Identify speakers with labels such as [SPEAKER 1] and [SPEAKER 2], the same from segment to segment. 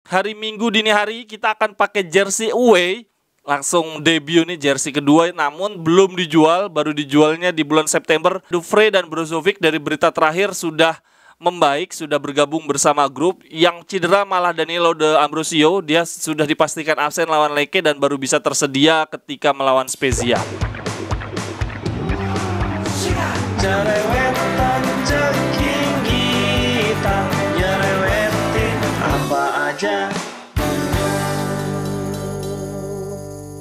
[SPEAKER 1] hari Minggu dini hari kita akan pakai jersey away. Langsung debut nih jersey kedua, namun belum dijual, baru dijualnya di bulan September. Dufrey dan Brozovic dari berita terakhir sudah membaik, sudah bergabung bersama grup. Yang cedera malah Danilo De Ambrosio, dia sudah dipastikan absen lawan Lecce dan baru bisa tersedia ketika melawan Spezia.
[SPEAKER 2] Cerewetan ceking kita, nyerewetin apa aja.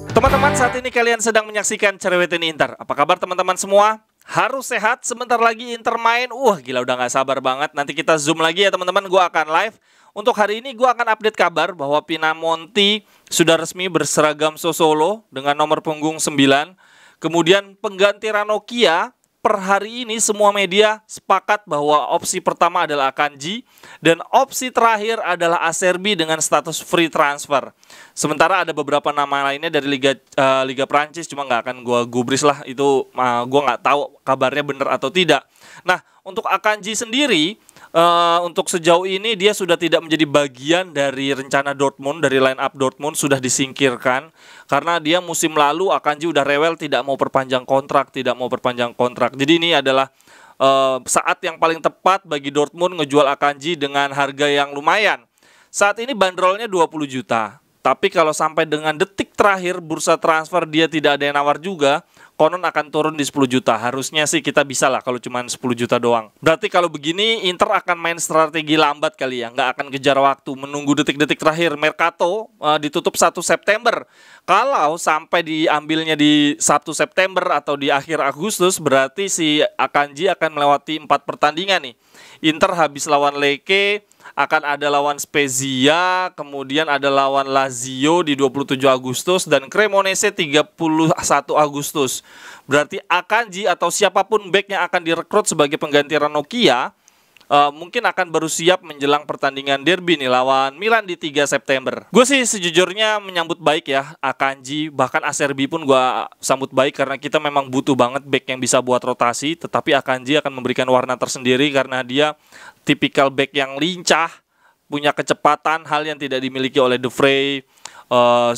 [SPEAKER 1] Teman-teman, saat ini kalian sedang menyaksikan Cerewetin Inter. Apa kabar teman-teman semua? Harus sehat, sebentar lagi Inter main. Gila, udah gak sabar banget. Nanti kita zoom lagi ya teman-teman, gue akan live. Untuk hari ini gue akan update kabar bahwa Pinamonti sudah resmi berseragam Sassuolo dengan nomor punggung 9. Kemudian pengganti Ranocchia. Per hari ini semua media sepakat bahwa opsi pertama adalah Akanji dan opsi terakhir adalah Acerbi dengan status free transfer. Sementara ada beberapa nama lainnya dari Liga Prancis, cuma nggak akan gue gubris lah, itu gue nggak tahu kabarnya benar atau tidak. Nah, untuk Akanji sendiri, untuk sejauh ini dia sudah tidak menjadi bagian dari rencana Dortmund, dari line up Dortmund sudah disingkirkan karena dia musim lalu Akanji udah rewel tidak mau perpanjang kontrak. Jadi ini adalah saat yang paling tepat bagi Dortmund ngejual Akanji dengan harga yang lumayan. Saat ini bandrolnya 20 juta. Tapi kalau sampai dengan detik terakhir bursa transfer dia tidak ada yang nawar juga, konon akan turun di 10 juta. Harusnya sih kita bisa lah kalau cuma 10 juta doang. Berarti kalau begini Inter akan main strategi lambat kali ya, nggak akan kejar waktu, menunggu detik-detik terakhir. Mercato ditutup 1 September. Kalau sampai diambilnya di 1 September atau di akhir Agustus, berarti si Akanji akan melewati 4 pertandingan nih. Inter habis lawan Lecce, akan ada lawan Spezia, kemudian ada lawan Lazio di 27 Agustus dan Cremonese 31 Agustus. Berarti Akanji atau siapapun back yang akan direkrut sebagai pengganti Ranocchia mungkin akan baru siap menjelang pertandingan derby nih lawan Milan di 3 September. Gue sih sejujurnya menyambut baik ya Akanji, bahkan Acerbi pun gue sambut baik karena kita memang butuh banget back yang bisa buat rotasi. Tetapi Akanji akan memberikan warna tersendiri karena dia tipikal back yang lincah, punya kecepatan, hal yang tidak dimiliki oleh Dufrey.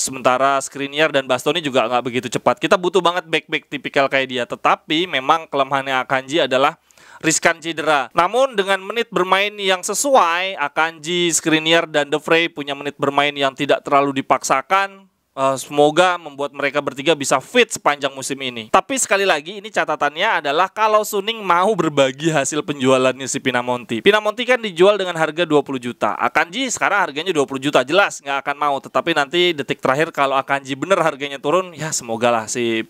[SPEAKER 1] Sementara Skriniar dan Bastoni juga nggak begitu cepat. Kita butuh banget back-back tipikal kayak dia. Tetapi memang kelemahannya Akanji adalah riskan cedera. Namun dengan menit bermain yang sesuai, Akanji, Skriniar, dan Dufrey punya menit bermain yang tidak terlalu dipaksakan. Semoga membuat mereka bertiga bisa fit sepanjang musim ini. Tapi sekali lagi ini catatannya adalah kalau Suning mau berbagi hasil penjualannya si Pinamonti. Pinamonti kan dijual dengan harga 20 juta. Akanji sekarang harganya 20 juta. Jelas nggak akan mau. Tetapi nanti detik terakhir kalau Akanji bener harganya turun, ya semoga lah si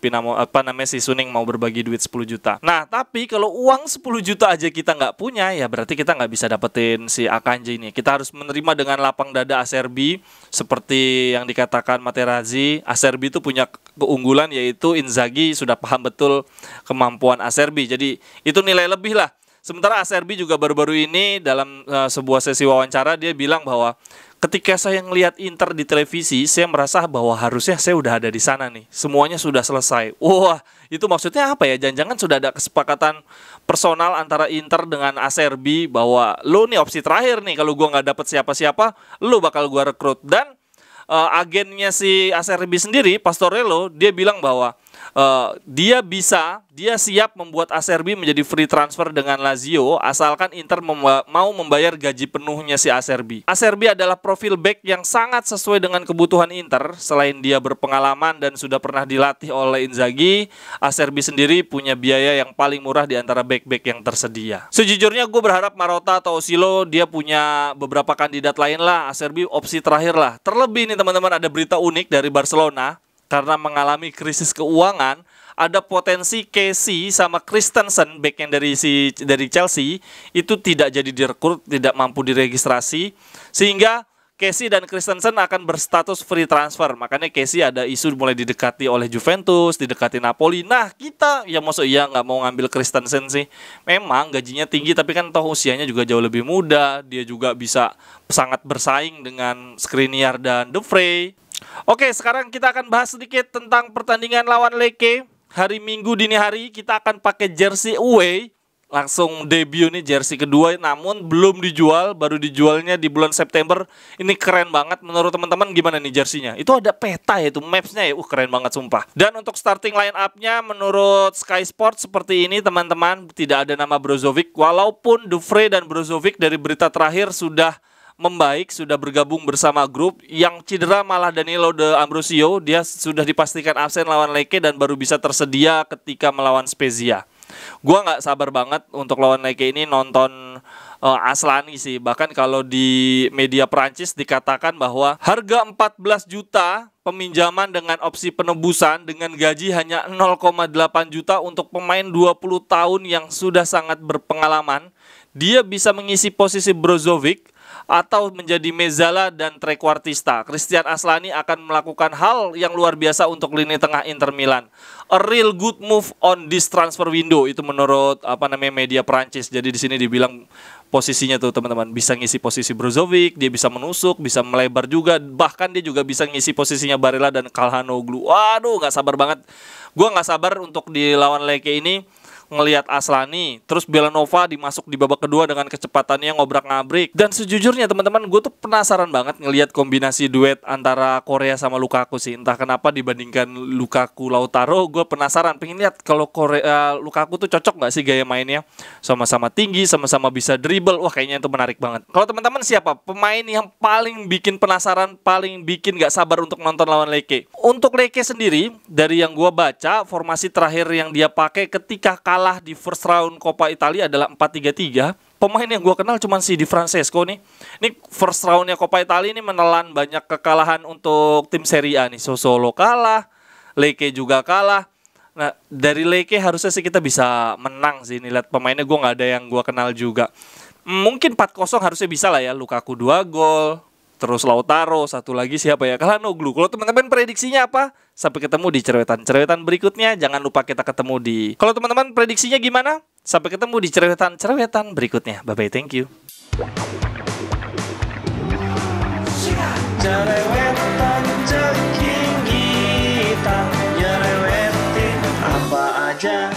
[SPEAKER 1] si Suning mau berbagi duit 10 juta. Nah, tapi kalau uang 10 juta aja kita nggak punya, ya berarti kita nggak bisa dapetin si Akanji ini. Kita harus menerima dengan lapang dada Acerbi seperti yang dikatakan Materazzi. Acerbi itu punya keunggulan yaitu Inzaghi sudah paham betul kemampuan Acerbi. Jadi itu nilai lebih lah. Sementara Acerbi juga baru-baru ini dalam sebuah sesi wawancara dia bilang bahwa ketika saya ngelihat Inter di televisi, saya merasa bahwa harusnya saya udah ada di sana nih. Semuanya sudah selesai. Wah, itu maksudnya apa ya? Jangan-jangan sudah ada kesepakatan personal antara Inter dengan Acerbi bahwa lo nih opsi terakhir nih, kalau gua nggak dapet siapa-siapa, lo bakal gua rekrut. Dan agennya si Acerbi sendiri, Pastorello, dia bilang bahwa dia siap membuat Acerbi menjadi free transfer dengan Lazio asalkan Inter mau membayar gaji penuhnya si Acerbi. Acerbi adalah profil back yang sangat sesuai dengan kebutuhan Inter. Selain dia berpengalaman dan sudah pernah dilatih oleh Inzaghi, Acerbi sendiri punya biaya yang paling murah di antara back-back yang tersedia. Sejujurnya gue berharap Marotta atau Osilo dia punya beberapa kandidat lain lah. Acerbi opsi terakhir lah. Terlebih nih teman-teman, ada berita unik dari Barcelona. Karena mengalami krisis keuangan, ada potensi Kessie sama Christensen, back yang dari Chelsea, itu tidak jadi direkrut, tidak mampu diregistrasi, sehingga Kessie dan Christensen akan berstatus free transfer. Makanya Kessie ada isu mulai didekati oleh Juventus, didekati Napoli. Nah, kita ya maksud iya nggak mau ngambil Christensen sih. Memang gajinya tinggi, tapi kan toh usianya juga jauh lebih muda. Dia juga bisa sangat bersaing dengan Skriniar dan Dufrey. Oke, sekarang kita akan bahas sedikit tentang pertandingan lawan Lecce. Hari Minggu dini hari kita akan pakai jersey away. langsung debut nih jersey kedua, namun belum dijual, baru dijualnya di bulan September. Ini keren banget. Menurut teman-teman gimana nih jersinya? Itu ada peta ya, itu mapsnya ya, keren banget sumpah. Dan untuk starting line up-nya menurut Sky Sports seperti ini teman-teman, tidak ada nama Brozovic, walaupun Dufre dan Brozovic dari berita terakhir sudah membaik, sudah bergabung bersama grup. Yang cedera malah Danilo de Ambrosio, dia sudah dipastikan absen lawan Lecce dan baru bisa tersedia ketika melawan Spezia. Gua nggak sabar banget untuk lawan Lecce ini nonton Aslani sih. Bahkan kalau di media Prancis dikatakan bahwa harga 14 juta peminjaman dengan opsi penebusan dengan gaji hanya 0,8 juta untuk pemain 20 tahun yang sudah sangat berpengalaman. Dia bisa mengisi posisi Brozovic atau menjadi Mezzala dan trequartista. Christian Aslani akan melakukan hal yang luar biasa untuk lini tengah Inter Milan. A real good move on this transfer window, itu menurut media Prancis. Jadi di sini dibilang posisinya tuh teman-teman bisa ngisi posisi Brozovic, dia bisa menusuk, bisa melebar juga, bahkan dia juga bisa ngisi posisinya Barella dan Calhanoglu. Waduh, nggak sabar banget. Gua nggak sabar untuk di lawan Lecce ini ngelihat Aslani, terus Belanova dimasuk di babak kedua dengan kecepatannya ngobrak-ngabrik. Dan sejujurnya teman-teman, gue tuh penasaran banget ngelihat kombinasi duet antara Korea sama Lukaku sih. Entah kenapa dibandingkan Lukaku Lautaro, gue penasaran, pengen lihat kalau Lukaku tuh cocok nggak sih gaya mainnya. Sama-sama tinggi, sama-sama bisa dribble. Wah, kayaknya itu menarik banget. Kalau teman-teman siapa pemain yang paling bikin penasaran, paling bikin nggak sabar untuk nonton lawan Lecce? Untuk Lecce sendiri, dari yang gue baca, formasi terakhir yang dia pakai ketika kalah di first round Coppa Italia adalah 4-3-3. Pemain yang gue kenal cuma si Di Francesco nih. Ini first roundnya Coppa Italia ini menelan banyak kekalahan untuk tim Serie A nih. Sassuolo kalah, Lecce juga kalah. Nah, dari Lecce harusnya sih kita bisa menang sih. Nih lihat pemainnya, gue nggak ada yang gue kenal juga. Mungkin 4-0 harusnya bisa lah ya. Lukaku 2 gol. Terus Lautaro, satu lagi siapa ya? Calhanoglu. Kalau teman-teman prediksinya apa? Sampai ketemu di cerewetan berikutnya. Jangan lupa kita ketemu di... Kalau teman-teman prediksinya gimana? Sampai ketemu di cerewetan berikutnya. Bye-bye, thank you.
[SPEAKER 2] Cerewetan ceking kita nyerewetin apa aja.